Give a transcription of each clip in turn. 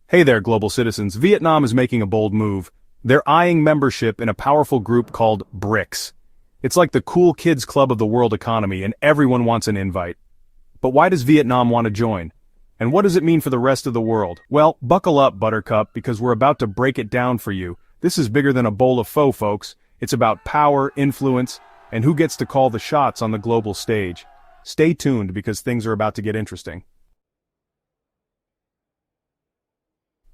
Hey there, global citizens. Vietnam is making a bold move. They're eyeing membership in a powerful group called BRICS. It's like the cool kids club of the world economy, and everyone wants an invite. But why does Vietnam want to join? And what does it mean for the rest of the world? Well, buckle up, Buttercup, because we're about to break it down for you. This is bigger than a bowl of pho, folks. It's about power, influence, and who gets to call the shots on the global stage. Stay tuned because things are about to get interesting.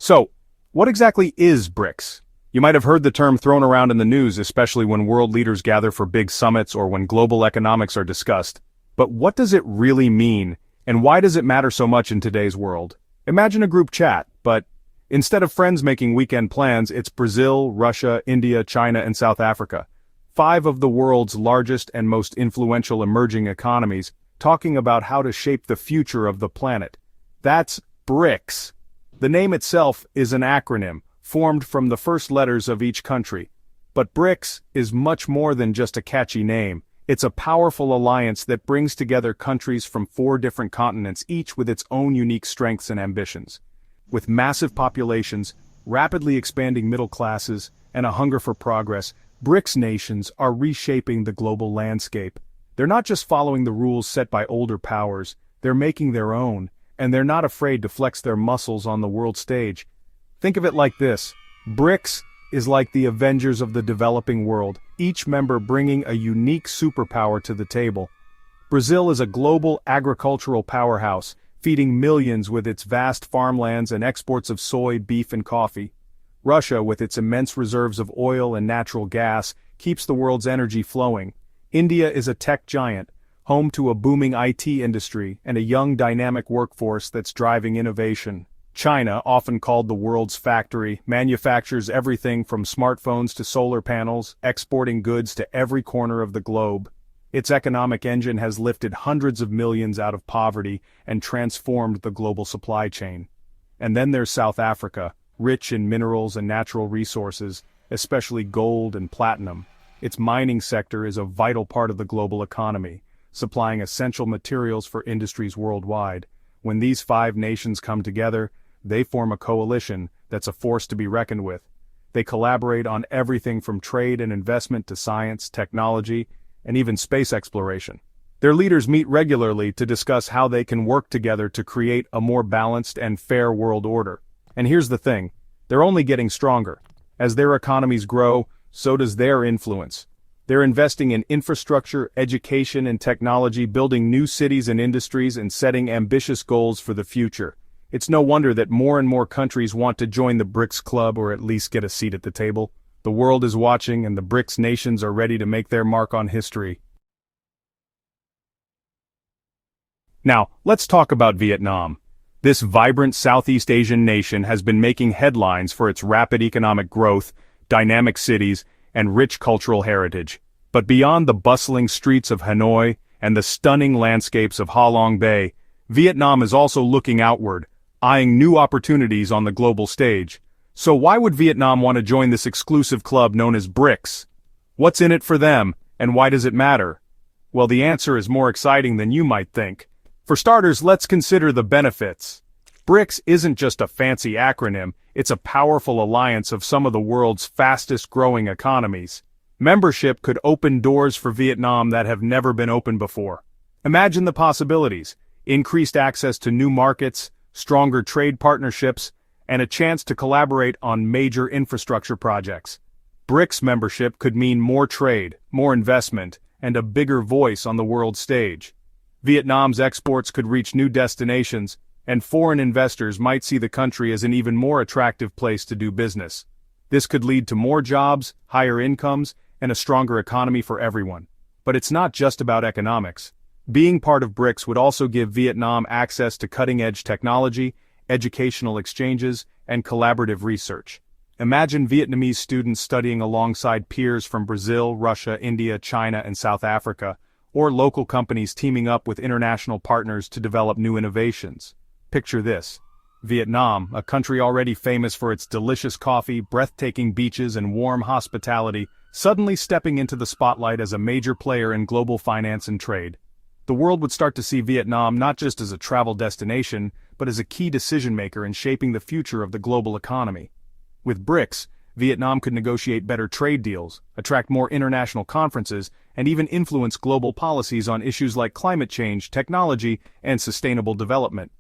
So, what exactly is BRICS? You might have heard the term thrown around in the news, especially when world leaders gather for big summits or when global economics are discussed. But what does it really mean, and why does it matter so much in today's world? Imagine a group chat, but instead of friends making weekend plans, it's Brazil, Russia, India, China, and South Africa. 5 of the world's largest and most influential emerging economies talking about how to shape the future of the planet. That's BRICS. The name itself is an acronym, formed from the first letters of each country. But BRICS is much more than just a catchy name. It's a powerful alliance that brings together countries from 4 different continents, each with its own unique strengths and ambitions. With massive populations, rapidly expanding middle classes, and a hunger for progress, BRICS nations are reshaping the global landscape. They're not just following the rules set by older powers, they're making their own. And they're not afraid to flex their muscles on the world stage. Think of it like this. BRICS is like the Avengers of the developing world, each member bringing a unique superpower to the table. Brazil is a global agricultural powerhouse, feeding millions with its vast farmlands and exports of soy, beef, and coffee. Russia, with its immense reserves of oil and natural gas, keeps the world's energy flowing. India is a tech giant, home to a booming IT industry and a young dynamic workforce that's driving innovation. China, often called the world's factory, manufactures everything from smartphones to solar panels, exporting goods to every corner of the globe. Its economic engine has lifted hundreds of millions out of poverty and transformed the global supply chain. And then there's South Africa, rich in minerals and natural resources, especially gold and platinum. Its mining sector is a vital part of the global economy, supplying essential materials for industries worldwide. When these 5 nations come together, they form a coalition that's a force to be reckoned with. They collaborate on everything from trade and investment to science, technology, and even space exploration. Their leaders meet regularly to discuss how they can work together to create a more balanced and fair world order. And here's the thing, they're only getting stronger. As their economies grow, so does their influence. They're investing in infrastructure, education, and technology, building new cities and industries, and setting ambitious goals for the future. It's no wonder that more and more countries want to join the BRICS club or at least get a seat at the table. The world is watching, and the BRICS nations are ready to make their mark on history. Now, let's talk about Vietnam. This vibrant Southeast Asian nation has been making headlines for its rapid economic growth, dynamic cities, and rich cultural heritage. But beyond the bustling streets of Hanoi and the stunning landscapes of Ha Long Bay, Vietnam is also looking outward, eyeing new opportunities on the global stage. So why would Vietnam want to join this exclusive club known as BRICS? What's in it for them, and why does it matter? Well, the answer is more exciting than you might think. For starters, let's consider the benefits. BRICS isn't just a fancy acronym, it's a powerful alliance of some of the world's fastest-growing economies. Membership could open doors for Vietnam that have never been opened before. Imagine the possibilities: increased access to new markets, stronger trade partnerships, and a chance to collaborate on major infrastructure projects. BRICS membership could mean more trade, more investment, and a bigger voice on the world stage. Vietnam's exports could reach new destinations, and foreign investors might see the country as an even more attractive place to do business. This could lead to more jobs, higher incomes, and a stronger economy for everyone. But it's not just about economics. Being part of BRICS would also give Vietnam access to cutting-edge technology, educational exchanges, and collaborative research. Imagine Vietnamese students studying alongside peers from Brazil, Russia, India, China, and South Africa, or local companies teaming up with international partners to develop new innovations. Picture this: Vietnam, a country already famous for its delicious coffee, breathtaking beaches, and warm hospitality, suddenly stepping into the spotlight as a major player in global finance and trade. The world would start to see Vietnam not just as a travel destination, but as a key decision-maker in shaping the future of the global economy. With BRICS, Vietnam could negotiate better trade deals, attract more international conferences, and even influence global policies on issues like climate change, technology, and sustainable development.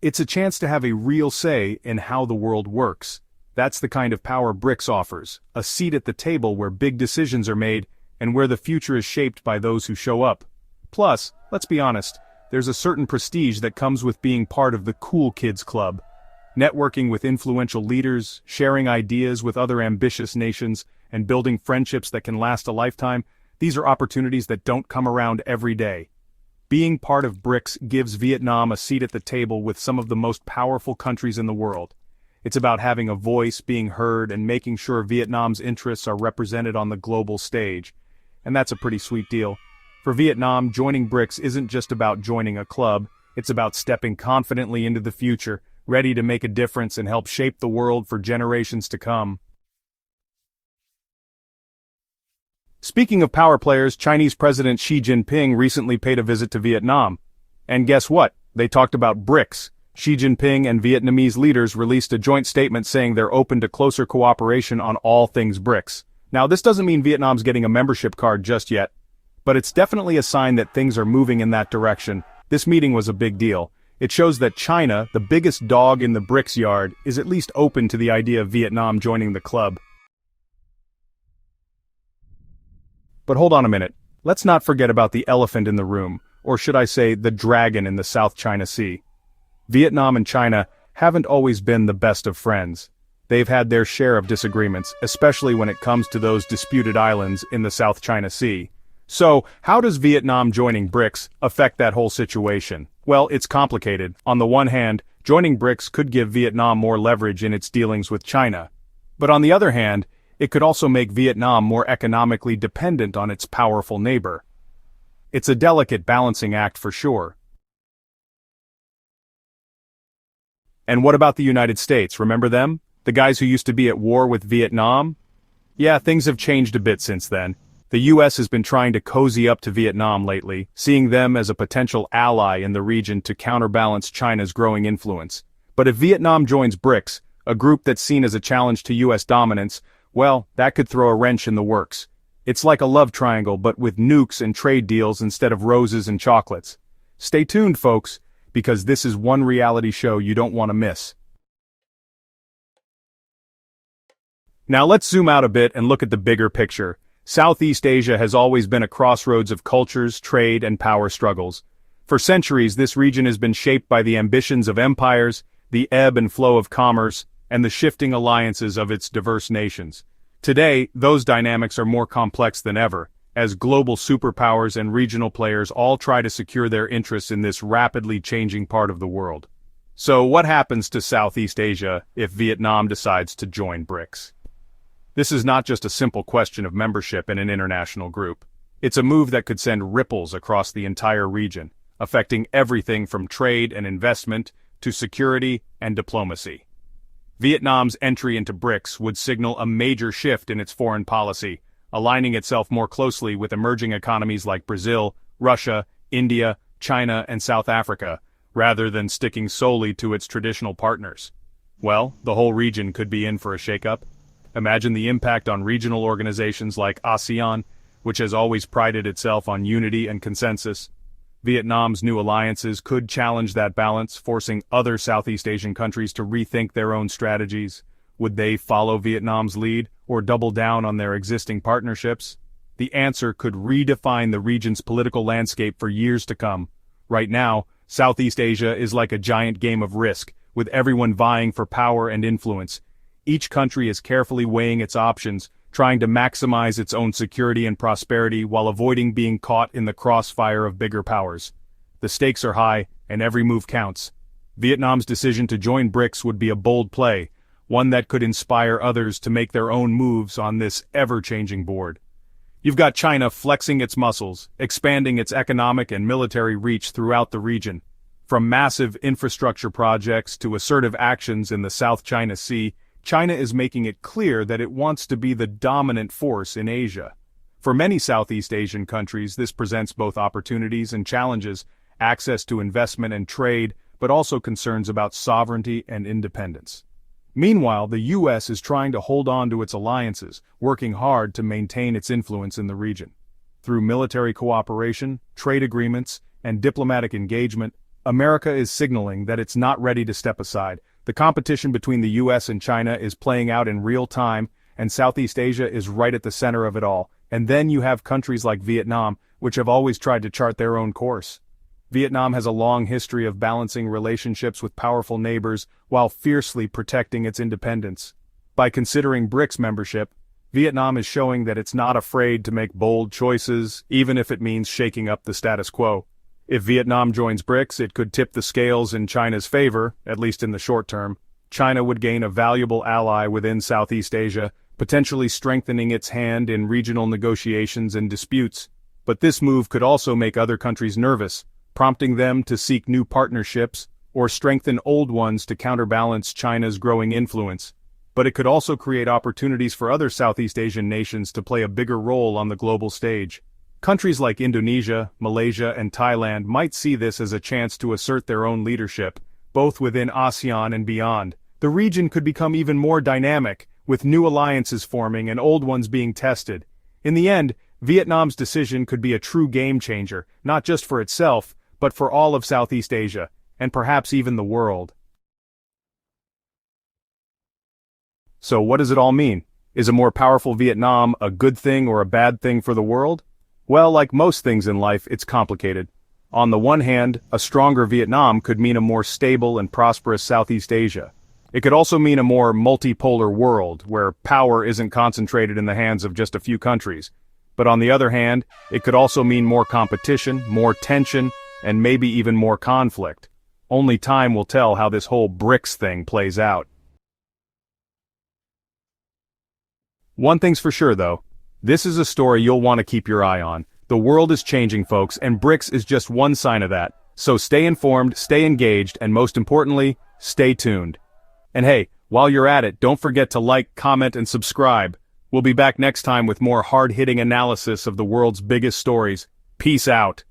It's a chance to have a real say in how the world works. That's the kind of power BRICS offers, a seat at the table where big decisions are made and where the future is shaped by those who show up. Plus, let's be honest, there's a certain prestige that comes with being part of the cool kids club. Networking with influential leaders, sharing ideas with other ambitious nations, and building friendships that can last a lifetime, these are opportunities that don't come around every day. Being part of BRICS gives Vietnam a seat at the table with some of the most powerful countries in the world. It's about having a voice, being heard, and making sure Vietnam's interests are represented on the global stage. And that's a pretty sweet deal. For Vietnam, joining BRICS isn't just about joining a club, it's about stepping confidently into the future, ready to make a difference and help shape the world for generations to come. Speaking of power players, Chinese President Xi Jinping recently paid a visit to Vietnam. And guess what? They talked about BRICS. Xi Jinping and Vietnamese leaders released a joint statement saying they're open to closer cooperation on all things BRICS. Now, this doesn't mean Vietnam's getting a membership card just yet, but it's definitely a sign that things are moving in that direction. This meeting was a big deal. It shows that China, the biggest dog in the BRICS yard, is at least open to the idea of Vietnam joining the club. But hold on a minute. Let's not forget about the elephant in the room, or should I say the dragon in the South China Sea. Vietnam and China haven't always been the best of friends. They've had their share of disagreements, especially when it comes to those disputed islands in the South China Sea. So, how does Vietnam joining BRICS affect that whole situation? Well, it's complicated. On the one hand, joining BRICS could give Vietnam more leverage in its dealings with China. But on the other hand, it could also make Vietnam more economically dependent on its powerful neighbor. It's a delicate balancing act for sure. And what about the United States? Remember them? The guys who used to be at war with Vietnam? Yeah, things have changed a bit since then. The US has been trying to cozy up to Vietnam lately, seeing them as a potential ally in the region to counterbalance China's growing influence. But if Vietnam joins BRICS, a group that's seen as a challenge to US dominance, well, that could throw a wrench in the works. It's like a love triangle, but with nukes and trade deals instead of roses and chocolates. Stay tuned, folks, because this is one reality show you don't want to miss. Now let's zoom out a bit and look at the bigger picture. Southeast Asia has always been a crossroads of cultures, trade, and power struggles. For centuries, this region has been shaped by the ambitions of empires, the ebb and flow of commerce, and the shifting alliances of its diverse nations. Today, those dynamics are more complex than ever, as global superpowers and regional players all try to secure their interests in this rapidly changing part of the world. So what happens to Southeast Asia if Vietnam decides to join BRICS? This is not just a simple question of membership in an international group. It's a move that could send ripples across the entire region, affecting everything from trade and investment to security and diplomacy. Vietnam's entry into BRICS would signal a major shift in its foreign policy, aligning itself more closely with emerging economies like Brazil, Russia, India, China, and South Africa, rather than sticking solely to its traditional partners. Well, the whole region could be in for a shakeup. Imagine the impact on regional organizations like ASEAN, which has always prided itself on unity and consensus. Vietnam's new alliances could challenge that balance, forcing other Southeast Asian countries to rethink their own strategies. Would they follow Vietnam's lead, or double down on their existing partnerships? The answer could redefine the region's political landscape for years to come. Right now, Southeast Asia is like a giant game of Risk, with everyone vying for power and influence. Each country is carefully weighing its options, trying to maximize its own security and prosperity while avoiding being caught in the crossfire of bigger powers. The stakes are high, and every move counts. Vietnam's decision to join BRICS would be a bold play, one that could inspire others to make their own moves on this ever-changing board. You've got China flexing its muscles, expanding its economic and military reach throughout the region. From massive infrastructure projects to assertive actions in the South China Sea, China is making it clear that it wants to be the dominant force in Asia. For many Southeast Asian countries, this presents both opportunities and challenges, access to investment and trade, but also concerns about sovereignty and independence. Meanwhile, the U.S. is trying to hold on to its alliances, working hard to maintain its influence in the region. Through military cooperation, trade agreements, and diplomatic engagement, America is signaling that it's not ready to step aside. The competition between the U.S. and China is playing out in real time, and Southeast Asia is right at the center of it all. And then you have countries like Vietnam, which have always tried to chart their own course. Vietnam has a long history of balancing relationships with powerful neighbors while fiercely protecting its independence. By considering BRICS membership, Vietnam is showing that it's not afraid to make bold choices, even if it means shaking up the status quo. If Vietnam joins BRICS, it could tip the scales in China's favor, at least in the short term. China would gain a valuable ally within Southeast Asia, potentially strengthening its hand in regional negotiations and disputes. But this move could also make other countries nervous, prompting them to seek new partnerships or strengthen old ones to counterbalance China's growing influence. But it could also create opportunities for other Southeast Asian nations to play a bigger role on the global stage. Countries like Indonesia, Malaysia, and Thailand might see this as a chance to assert their own leadership, both within ASEAN and beyond. The region could become even more dynamic, with new alliances forming and old ones being tested. In the end, Vietnam's decision could be a true game changer, not just for itself, but for all of Southeast Asia, and perhaps even the world. So what does it all mean? Is a more powerful Vietnam a good thing or a bad thing for the world? Well, like most things in life, it's complicated. On the one hand, a stronger Vietnam could mean a more stable and prosperous Southeast Asia. It could also mean a more multipolar world, where power isn't concentrated in the hands of just a few countries. But on the other hand, it could also mean more competition, more tension, and maybe even more conflict. Only time will tell how this whole BRICS thing plays out. One thing's for sure though, this is a story you'll want to keep your eye on. The world is changing, folks, and BRICS is just one sign of that. So stay informed, stay engaged, and most importantly, stay tuned. And hey, while you're at it, don't forget to like, comment, and subscribe. We'll be back next time with more hard-hitting analysis of the world's biggest stories. Peace out.